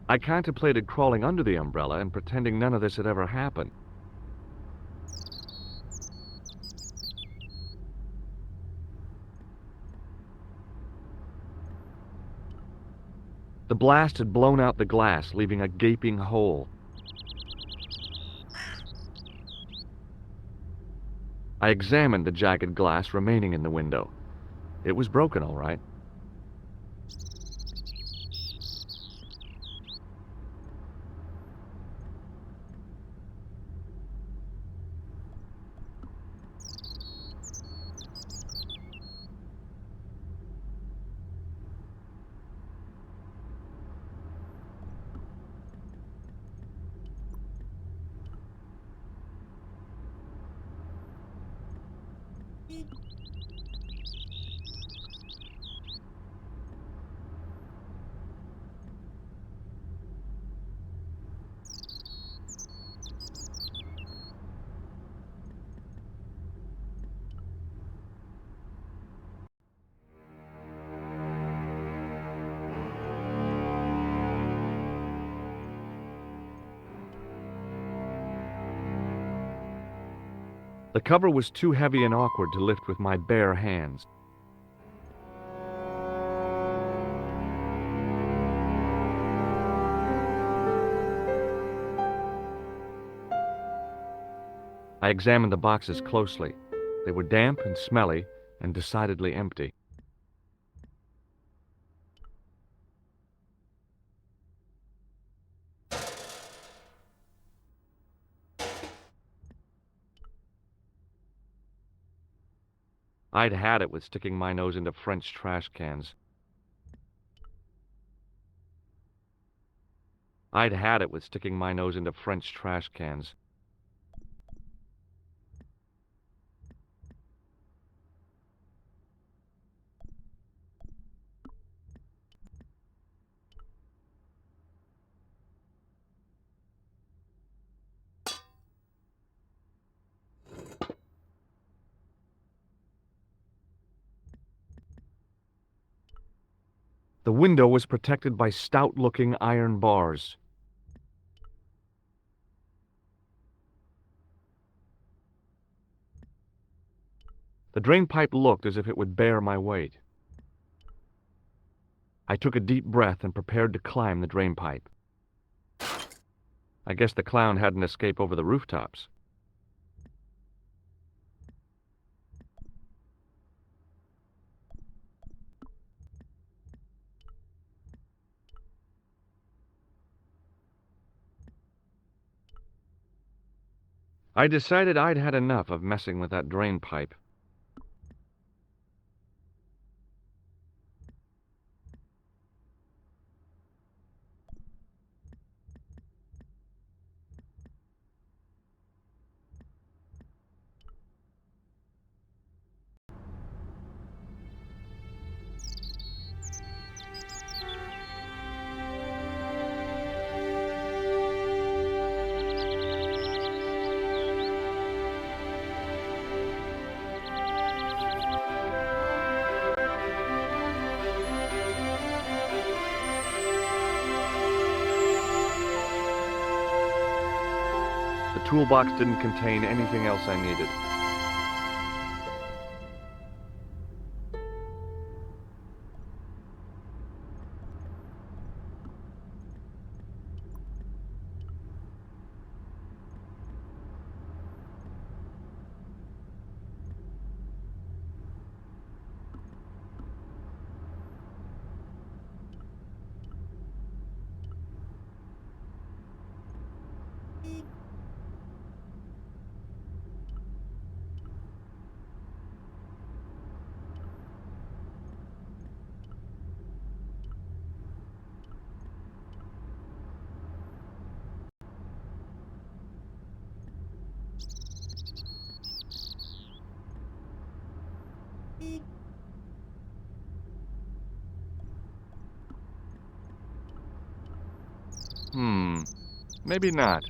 I contemplated crawling under the umbrella and pretending none of this had ever happened. The blast had blown out the glass, leaving a gaping hole. I examined the jagged glass remaining in the window. It was broken, all right. The cover was too heavy and awkward to lift with my bare hands. I examined the boxes closely. They were damp and smelly and decidedly empty. I'd had it with sticking my nose into French trash cans. I'd had it with sticking my nose into French trash cans. The window was protected by stout-looking iron bars. The drain pipe looked as if it would bear my weight. I took a deep breath and prepared to climb the drain pipe. I guess the clown had an escape over the rooftops. I decided I'd had enough of messing with that drain pipe. The toolbox didn't contain anything else I needed. Maybe not.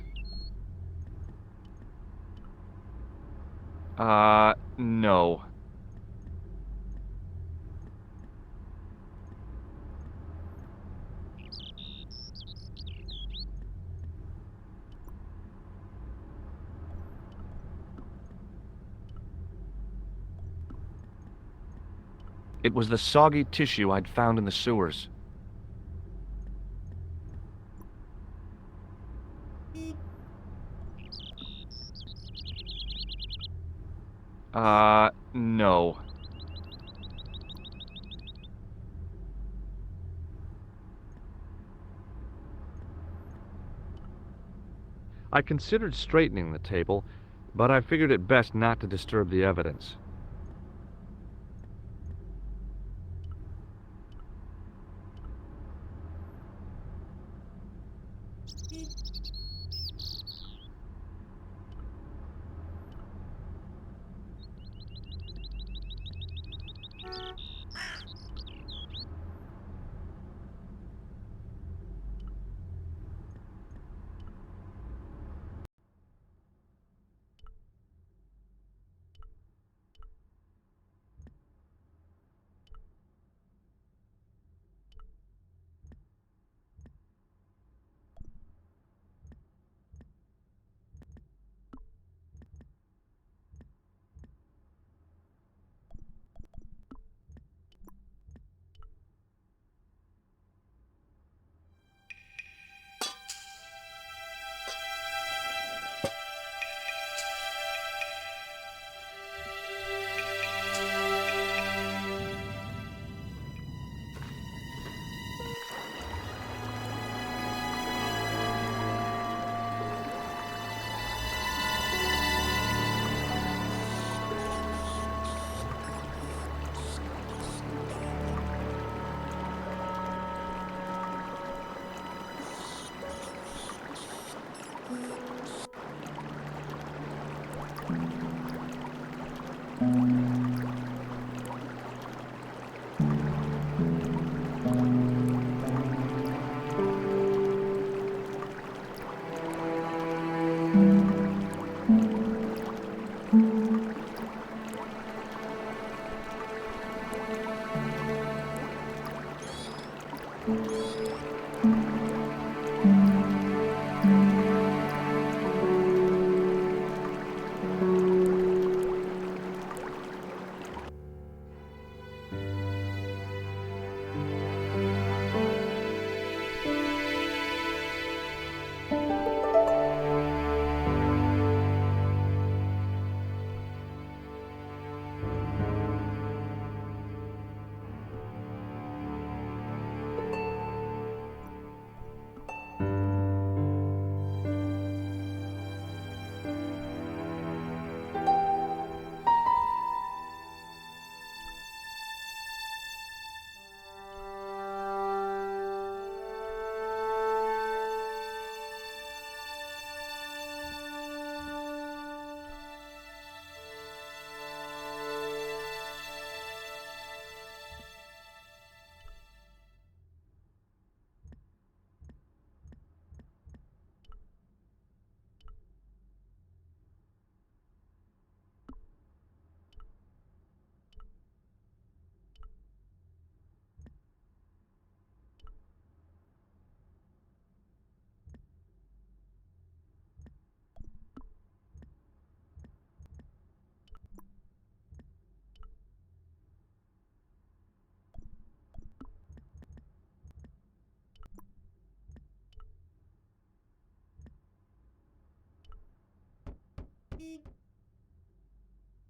No. It was the soggy tissue I'd found in the sewers. No. I considered straightening the table, but I figured it best not to disturb the evidence.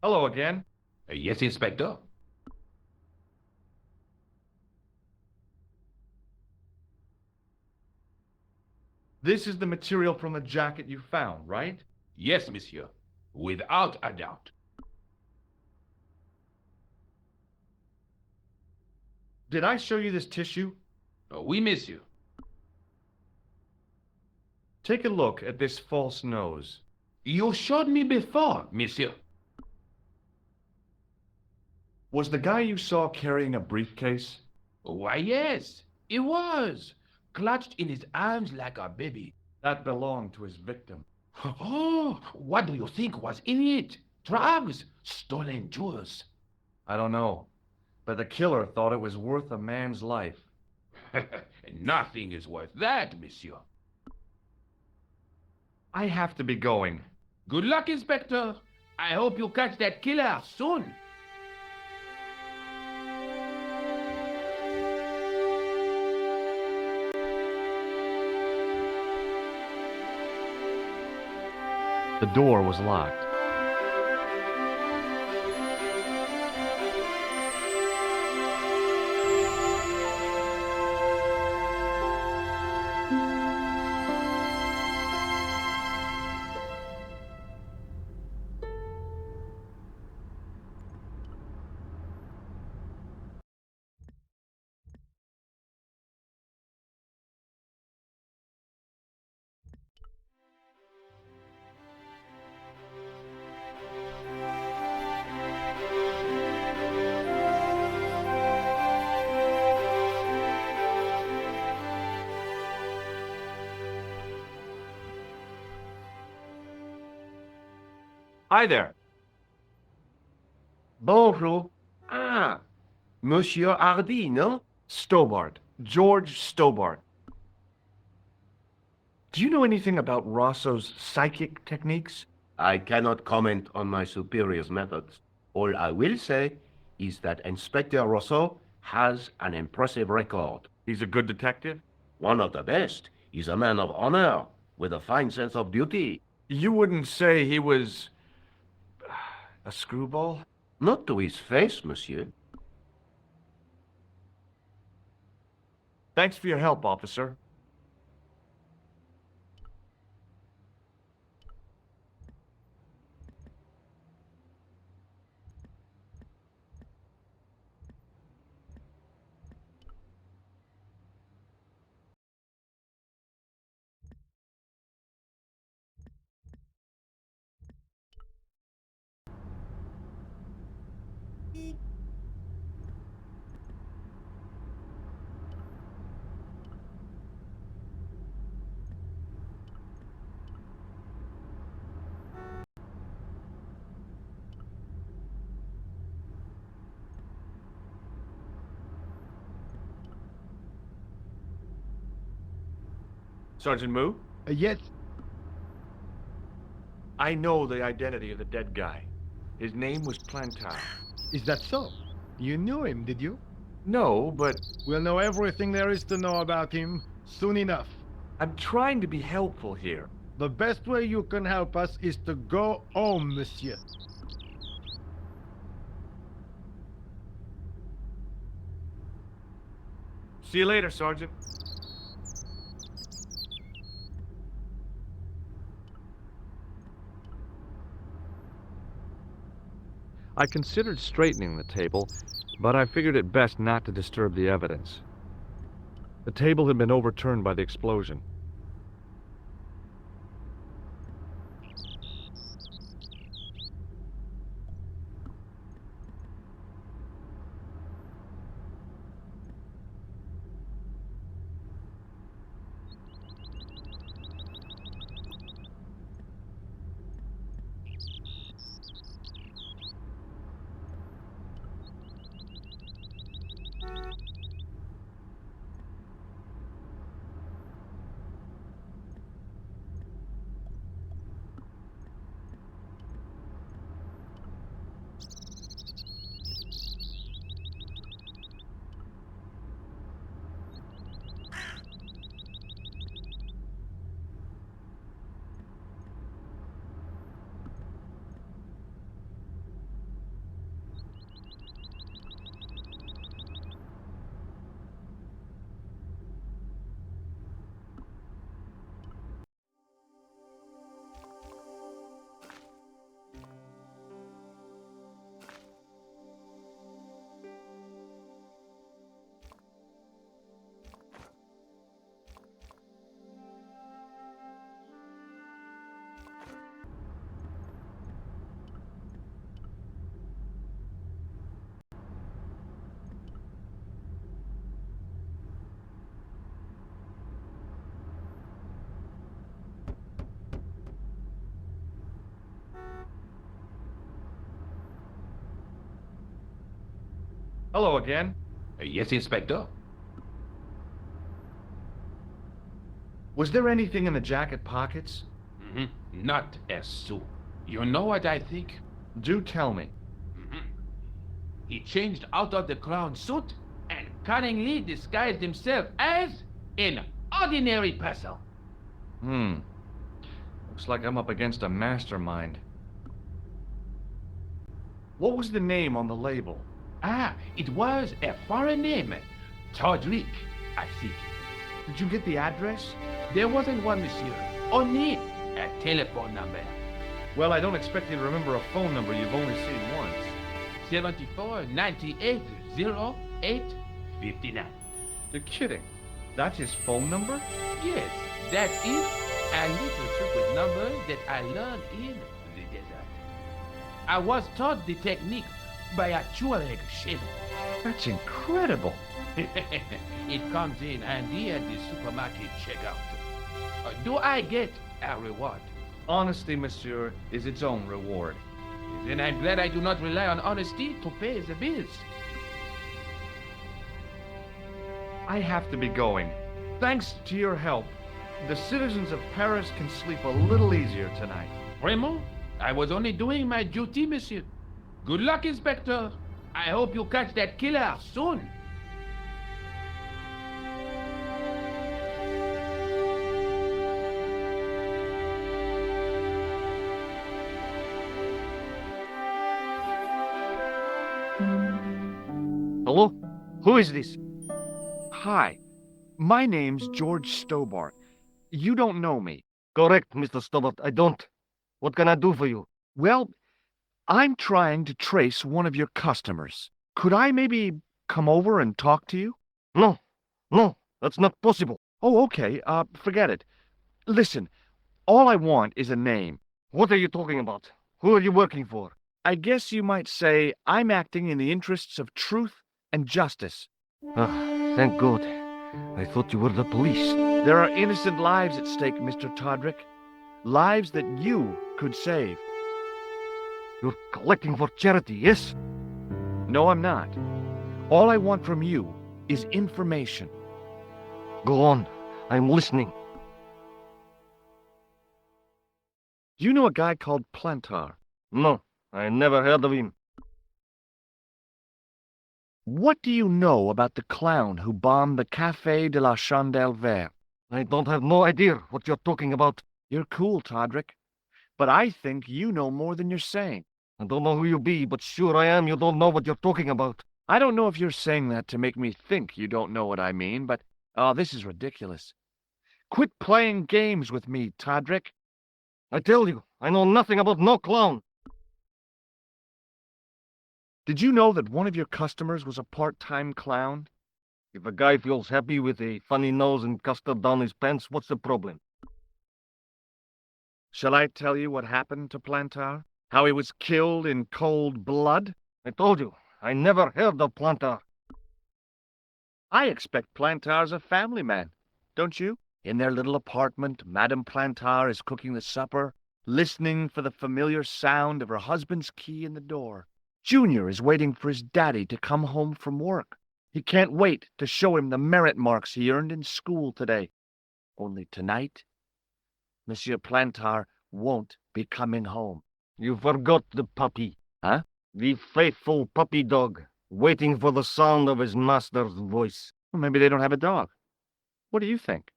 Hello again. Yes, Inspector. This is the material from the jacket you found, right? Yes, monsieur. Without a doubt. Did I show you this tissue? Oui, monsieur. Take a look at this false nose. You showed me before, monsieur. Was the guy you saw carrying a briefcase? Why, yes, it was. Clutched in his arms like a baby. That belonged to his victim. Oh, what do you think was in it? Drugs, stolen jewels. I don't know, but the killer thought it was worth a man's life. Nothing is worth that, monsieur. I have to be going. Good luck, Inspector. I hope you catch that killer soon. The door was locked. Hi there. Bonjour. Ah, Monsieur Hardy, no? Stobart. George Stobart. Do you know anything about Rosso's psychic techniques? I cannot comment on my superior's methods. All I will say is that Inspector Rosso has an impressive record. He's a good detective? One of the best. He's a man of honor, with a fine sense of duty. You wouldn't say he was a screwball? Not to his face, monsieur. Thanks for your help, officer. Sergeant Moo? Yes, I know the identity of the dead guy. His name was Plantar. is that so? You knew him, did you? No, but We'll know everything there is to know about him soon enough. I'm trying to be helpful here. The best way you can help us is to go home, monsieur. See you later, Sergeant. I considered straightening the table, but I figured it best not to disturb the evidence. The table had been overturned by the explosion. Hello again. Yes, Inspector. Was there anything in the jacket pockets? Not as so. You know what I think? Do tell me. He changed out of the clown suit and cunningly disguised himself as an ordinary person. Looks Looks like I'm up against a mastermind. What was the name on the label? Ah, it was a foreign name. Todrick, I think. Did you get the address? There wasn't one, monsieur. Only a telephone number. Well, I don't expect you to remember a phone number you've only seen once. 74 98 08 59. You're kidding. That's his phone number? Yes, that is a little secret number that I learned in the desert. I was taught the technique by a Tuareg shaman. That's incredible. It comes in handy at the supermarket checkout. Do I get a reward? Honesty, monsieur, is its own reward. Then I'm glad I do not rely on honesty to pay the bills. I have to be going. Thanks to your help, the citizens of Paris can sleep a little easier tonight. Raymond, I was only doing my duty, monsieur. Good luck, Inspector. I hope you catch that killer soon. Hello? Who is this? Hi, my name's George Stobart. You don't know me. Correct, Mr. Stobart. I don't. What can I do for you? Well, I'm trying to trace one of your customers. Could I maybe come over and talk to you? No, that's not possible. Oh, okay. Forget it. Listen, all I want is a name. What are you talking about? Who are you working for? I guess you might say I'm acting in the interests of truth and justice. Thank God. I thought you were the police. There are innocent lives at stake, Mr. Todrick. Lives that you could save. You're collecting for charity, yes? No, I'm not. All I want from you is information. Go on. I'm listening. Do you know a guy called Plantar? No, I never heard of him. What do you know about the clown who bombed the Café de la Chandelle Verte? I don't have no idea what you're talking about. You're cool, Todrick. But I think you know more than you're saying. I don't know who you be, but sure I am you don't know what you're talking about. I don't know if you're saying that to make me think you don't know what I mean, but... Oh, this is ridiculous. Quit playing games with me, Todrick. I tell you, I know nothing about no clown. Did you know that one of your customers was a part-time clown? If a guy feels happy with a funny nose and custard down his pants, what's the problem? Shall I tell you what happened to Plantar? How he was killed in cold blood? I told you, I never heard of Plantar. I expect Plantar's a family man, don't you? In their little apartment, Madame Plantar is cooking the supper, listening for the familiar sound of her husband's key in the door. Junior is waiting for his daddy to come home from work. He can't wait to show him the merit marks he earned in school today. Only tonight, Monsieur Plantar won't be coming home. You forgot the puppy. Huh? The faithful puppy dog, waiting for the sound of his master's voice. Well, maybe they don't have a dog. What do you think?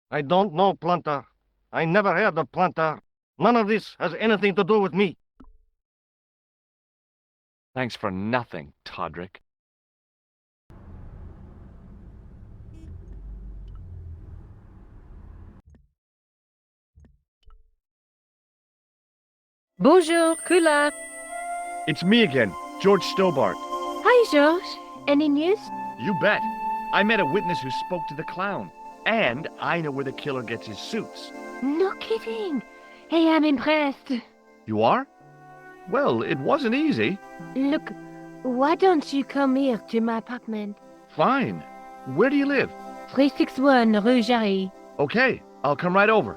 I don't know, Plantar. I never heard of Plantar. None of this has anything to do with me. Thanks for nothing, Todrick. Bonjour, Kula. It's me again, George Stobart. Hi, George. Any news? You bet. I met a witness who spoke to the clown. And I know where the killer gets his suits. No kidding. Hey, I'm impressed. You are? Well, it wasn't easy. Look, why don't you come here to my apartment? Fine. Where do you live? 361 Rue Jarry. Okay, I'll come right over.